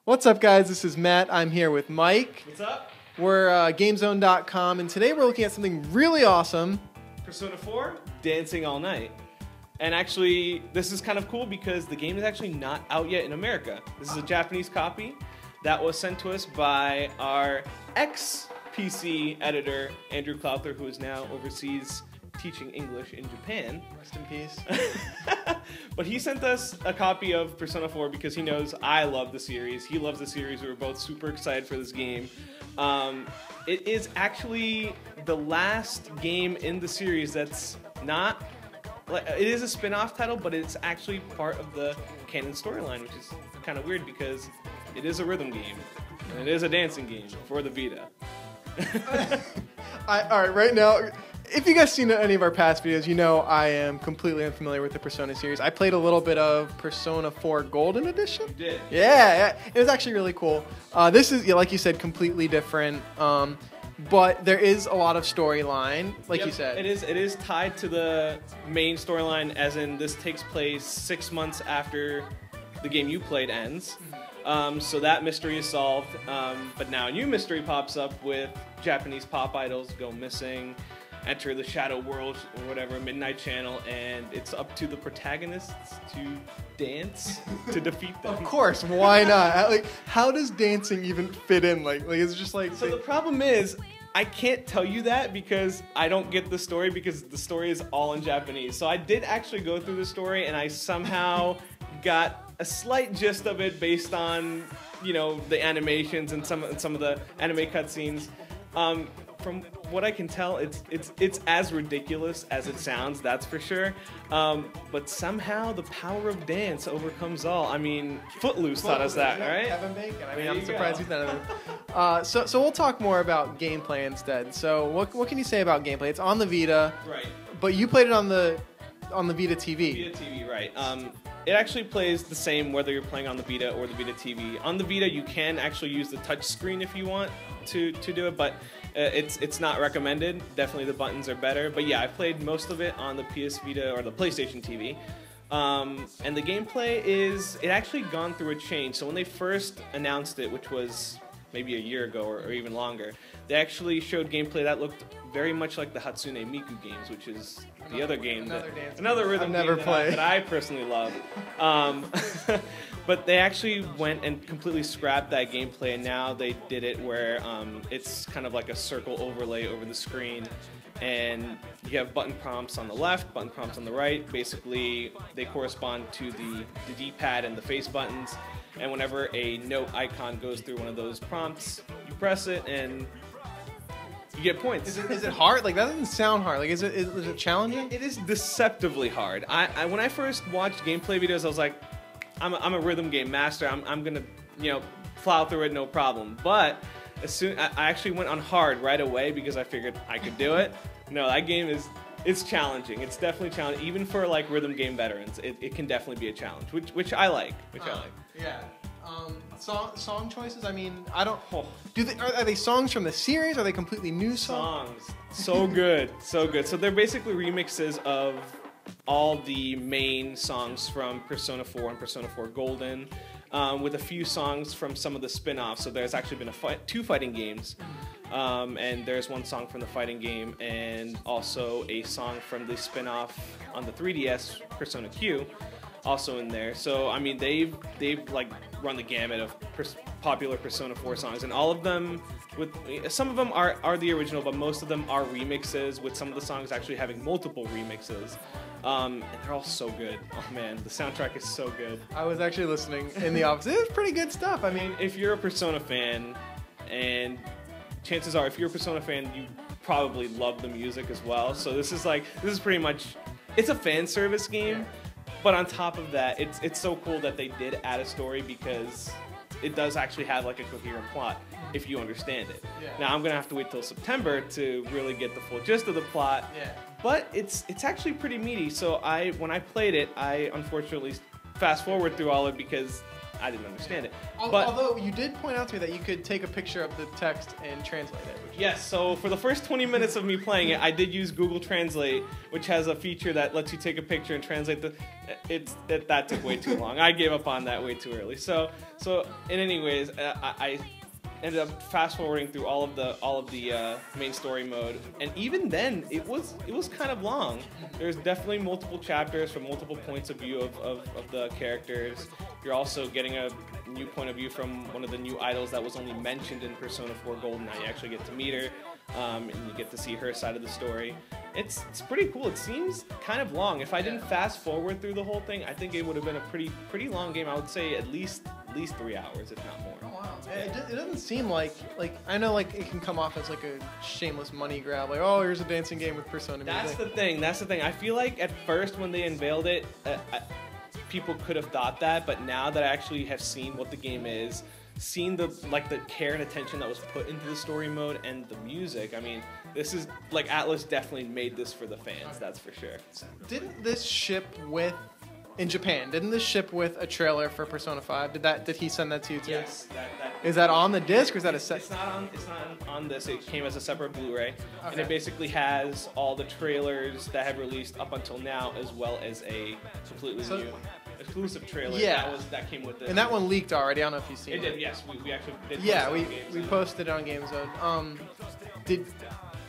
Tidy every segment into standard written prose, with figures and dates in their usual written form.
What's up, guys? This is Matt. I'm here with Mike. What's up? We're GameZone.com, and today we're looking at something really awesome. Persona 4, Dancing All Night. And actually, this is kind of cool because the game is actually not out yet in America. This is a Japanese copy that was sent to us by our ex-PC editor, Andrew Clouther, who is now overseas teaching English in Japan. Rest in peace. But he sent us a copy of Persona 4 because he knows I love the series. He loves the series. We were both super excited for this game. It is actually the last game in the series that's not... It is a spin-off title, but it's actually part of the canon storyline, which is kind of weird because it is a rhythm game, and it is a dancing game for the Vita. Alright, right now, if you guys seen any of our past videos, you know I am completely unfamiliar with the Persona series. I played a little bit of Persona 4 Golden Edition. You did? Yeah, it was actually really cool. This is, like you said, completely different. But there is a lot of storyline, like you said. It is tied to the main storyline, as in this takes place 6 months after the game you played ends. So that mystery is solved. But now a new mystery pops up with Japanese pop idols go missing, enter the shadow world or whatever, Midnight Channel, and it's up to the protagonists to dance to defeat them. Of course, why not? Like, how does dancing even fit in? Like it's just like... So the problem is, I can't tell you that because I don't get the story because the story is all in Japanese. So I did actually go through the story and I somehow got a slight gist of it based on, you know, the animations and some of the anime cutscenes. From what I can tell, it's as ridiculous as it sounds, that's for sure. But somehow the power of dance overcomes all. I mean, Footloose taught us that, right? Kevin Bacon. I mean, I'm surprised he's not in it. So we'll talk more about gameplay instead. So what can you say about gameplay? It's on the Vita, right? But you played it on the Vita TV. Vita TV, right? It actually plays the same whether you're playing on the Vita or the Vita TV. On the Vita, you can actually use the touch screen if you want to do it, but it's not recommended. Definitely the buttons are better. But yeah, I played most of it on the PS Vita or the PlayStation TV. And the gameplay it actually gone through a change. So when they first announced it, which was maybe a year ago or even longer, they actually showed gameplay that looked very much like the Hatsune Miku games, which is the other game, another rhythm game that I personally love. But they actually went and completely scrapped that gameplay, and now they did it where it's kind of like a circle overlay over the screen, and you have button prompts on the left, button prompts on the right. Basically, they correspond to the D-pad and the face buttons, and whenever a note icon goes through one of those prompts, you press it and you get points. Is it hard? Like, that doesn't sound hard. Like, is it challenging? It is deceptively hard. When I first watched gameplay videos, I was like, I'm a rhythm game master. I'm gonna, plow through it no problem. But as soon I actually went on hard right away because I figured I could do it. No, that game it's challenging. It's definitely challenging, even for like rhythm game veterans. It can definitely be a challenge, which I like. Yeah. Song choices. I mean, I don't. Are they songs from the series? Are they completely new songs? So good, so good. So they're basically remixes of all the main songs from Persona 4 and Persona 4 Golden, with a few songs from some of the spin-offs. So there's actually been two fighting games, and there's one song from the fighting game, and also a song from the spin-off on the 3DS, Persona Q, also in there. So I mean, they've like run the gamut of popular Persona 4 songs, and all of them, some of them are the original, but most of them are remixes, with some of the songs actually having multiple remixes. And they're all so good. Oh man, the soundtrack is so good. I was actually listening in the office. It was pretty good stuff. I mean, if you're a Persona fan, and chances are if you're a Persona fan, you probably love the music as well. So this is pretty much, it's a fan service game. But on top of that, it's so cool that they did add a story because it does actually have like a coherent plot if you understand it. Yeah. Now I'm gonna have to wait till September to really get the full gist of the plot. Yeah. But it's actually pretty meaty. So when I played it, I unfortunately fast forward through all of it because I didn't understand it. But although you did point out to me that you could take a picture of the text and translate it. Yes, so for the first 20 minutes of me playing it, I did use Google Translate, which has a feature that lets you take a picture and translate that took way too long. I gave up on that way too early. So in anyways, I ended up fast forwarding through all of the main story mode, and even then it was kind of long. There's definitely multiple chapters from multiple points of view of the characters. You're also getting a new point of view from one of the new idols that was only mentioned in Persona 4 Golden. Now you actually get to meet her, and you get to see her side of the story. It's pretty cool. It seems kind of long. If I didn't fast forward through the whole thing, I think it would have been a pretty long game. I would say at least 3 hours, if not more. Oh, wow. It doesn't seem like I know like it can come off as like a shameless money grab, like, oh, here's a dancing game with Persona music. That's the thing. I feel like at first when they unveiled it, people could have thought that, but now that I actually have seen what the game is, seen the care and attention that was put into the story mode and the music, I mean, this is like Atlas definitely made this for the fans, that's for sure. Didn't this ship with in Japan? Didn't this ship with a trailer for Persona 5? Did he send that to you too? Yes. Is that on the disc or is that a set? It's not on this. It came as a separate Blu-ray, and it basically has all the trailers that have released up until now, as well as a completely new exclusive trailer. Yeah. that came with it. And that one leaked already. I don't know if you've seen it. It did. Yes, we actually did. Yeah, we posted it on GameZone.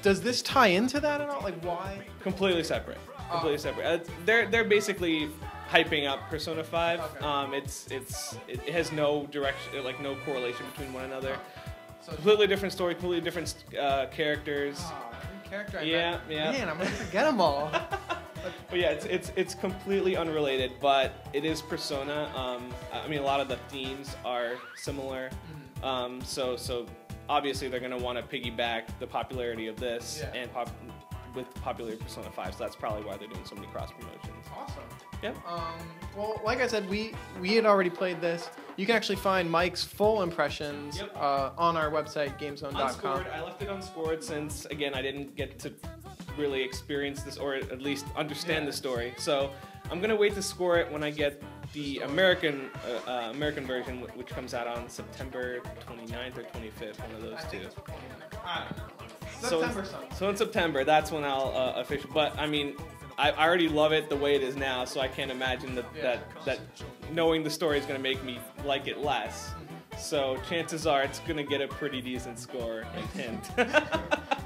Does this tie into that at all? Like, why? Completely separate. Completely separate. They're basically hyping up Persona 5. Okay. It has no direction, like no correlation between one another. So completely different story, completely different characters. Character. Yeah. Man, I'm gonna forget them all. But yeah, it's completely unrelated, but it is Persona. I mean, a lot of the themes are similar. So obviously they're gonna want to piggyback the popularity of this with popularity of Persona 5. So that's probably why they're doing so many cross promotions. Awesome. Yeah. Well, like I said, we had already played this. You can actually find Mike's full impressions on our website, GameZone.com. Unscored. I left it unscored since, again, I didn't get to really experience this or at least understand the story. So I'm gonna wait to score it when I get the American version, which comes out on September 29th or 25th, one of those two. I don't know. So in September, that's when I'll officially. But I mean, I already love it the way it is now, so I can't imagine that knowing the story is gonna make me like it less. So chances are it's gonna get a pretty decent score. Hint.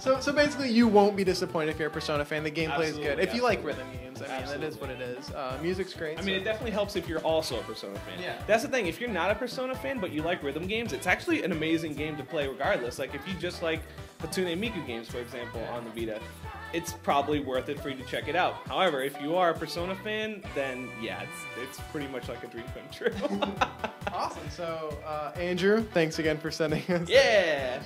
So basically, you won't be disappointed if you're a Persona fan. The gameplay is good. If you like rhythm games, I mean, that is what it is. Music's great. I mean, it definitely helps if you're also a Persona fan. Yeah. That's the thing. If you're not a Persona fan, but you like rhythm games, it's actually an amazing game to play regardless. Like, if you just like Hatsune Miku games, for example, on the Vita, it's probably worth it for you to check it out. However, if you are a Persona fan, then yeah, it's pretty much like a dream come true. Awesome. So, Andrew, thanks again for sending us. Yeah.